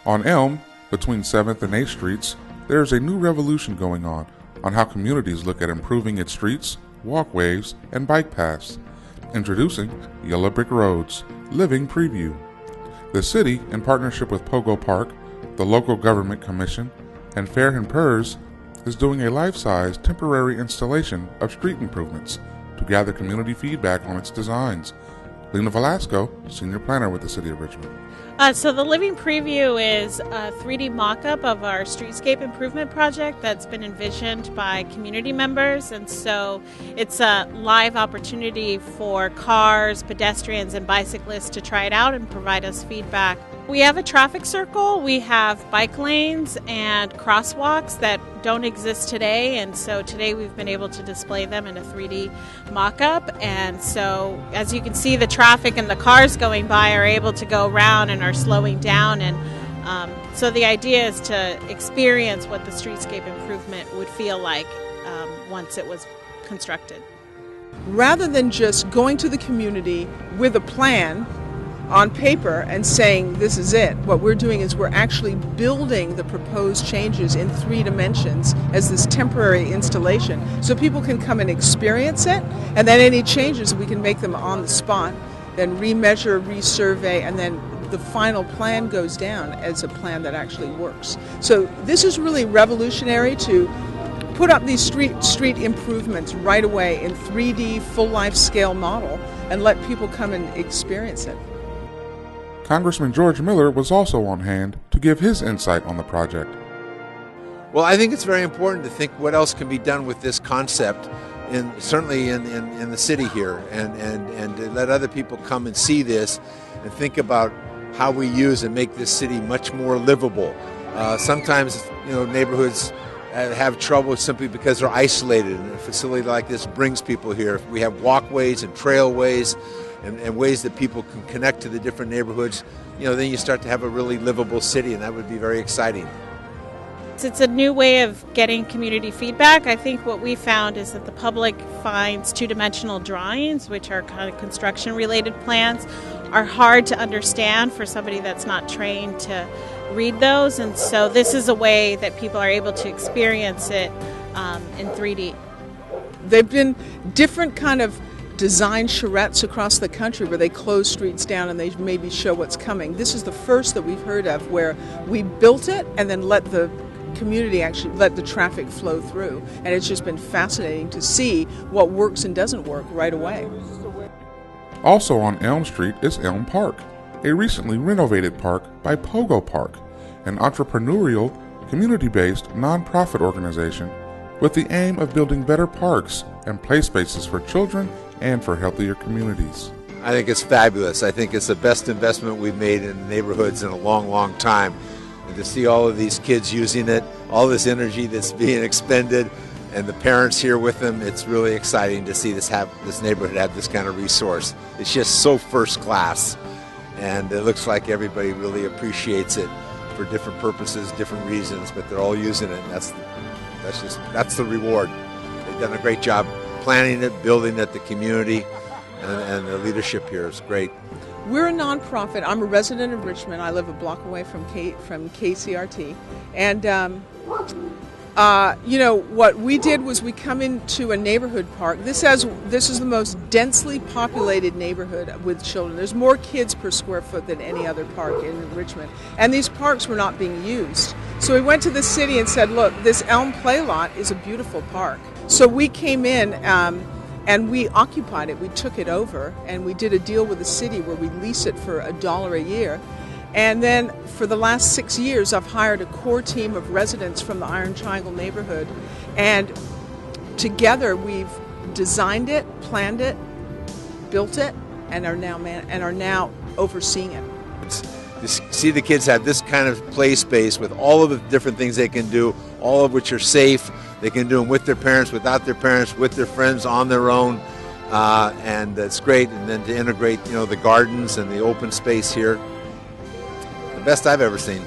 On Elm, between 7th and 8th Streets, there is a new revolution going on how communities look at improving its streets, walkways, and bike paths. Introducing Yellow Brick Roads, Living Preview. The city, in partnership with Pogo Park, the local government commission, and Fair and Pers, is doing a life-size temporary installation of street improvements to gather community feedback on its designs. Lena Velasco, Senior Planner with the City of Richmond. So the Living Preview is a 3D mock-up of our streetscape improvement project that's been envisioned by community members, and so it's a live opportunity for cars, pedestrians, and bicyclists to try it out and provide us feedback. We have a traffic circle, we have bike lanes and crosswalks that don't exist today, and so today we've been able to display them in a 3D mock-up, and so as you can see, the traffic and the cars going by are able to go around and are slowing down, and so the idea is to experience what the streetscape improvement would feel like once it was constructed. Rather than just going to the community with a plan on paper and saying this is it, what we're doing is we're actually building the proposed changes in 3 dimensions as this temporary installation so people can come and experience it, and then any changes we can make them on the spot, then remeasure, resurvey, and then the final plan goes down as a plan that actually works. So this is really revolutionary to put up these street improvements right away in 3D full life scale model and let people come and experience it. Congressman George Miller was also on hand to give his insight on the project. Well, I think it's very important to think what else can be done with this concept, certainly in the city here, and to let other people come and see this and think about how we use and make this city much more livable. Sometimes, neighborhoods have trouble simply because they're isolated, and a facility like this brings people here. We have walkways and trailways and ways that people can connect to the different neighborhoods. Then you start to have a really livable city, and that would be very exciting. It's a new way of getting community feedback. I think what we found is that the public finds two-dimensional drawings, which are kind of construction-related plans, are hard to understand for somebody that's not trained to read those, and so this is a way that people are able to experience it in 3D. They've been different kind of design charrettes across the country where they close streets down and they maybe show what's coming. This is the first that we've heard of where we built it and then let the community actually let the traffic flow through, and it's just been fascinating to see what works and doesn't work right away. Also on Elm Street is Elm Park, a recently renovated park by Pogo Park, an entrepreneurial, community-based nonprofit organization with the aim of building better parks and play spaces for children and for healthier communities. I think it's fabulous. I think it's the best investment we've made in neighborhoods in a long, long time. And to see all of these kids using it, all this energy that's being expended, and the parents here with them, it's really exciting to see this neighborhood have this kind of resource. It's just so first class, and it looks like everybody really appreciates it for different purposes, different reasons, but they're all using it, and that's the reward. They've done a great job planning it, building it, the community, and the leadership here is great. We're a nonprofit. I'm a resident of Richmond. I live a block away from KCRT. And, what we did was we come into a neighborhood park. This is the most densely populated neighborhood with children. There's more kids per square foot than any other park in Richmond. And these parks were not being used. So we went to the city and said, look, this Elm Playlot is a beautiful park. So we came in and we occupied it. We took it over, and we did a deal with the city where we lease it for $1 a year. And then for the last 6 years, I've hired a core team of residents from the Iron Triangle neighborhood, and together we've designed it, planned it, built it, and are now overseeing it. To see the kids have this kind of play space with all of the different things they can do, all of which are safe. They can do them with their parents, without their parents, with their friends, on their own, and it's great. And then to integrate, the gardens and the open space here, the best I've ever seen.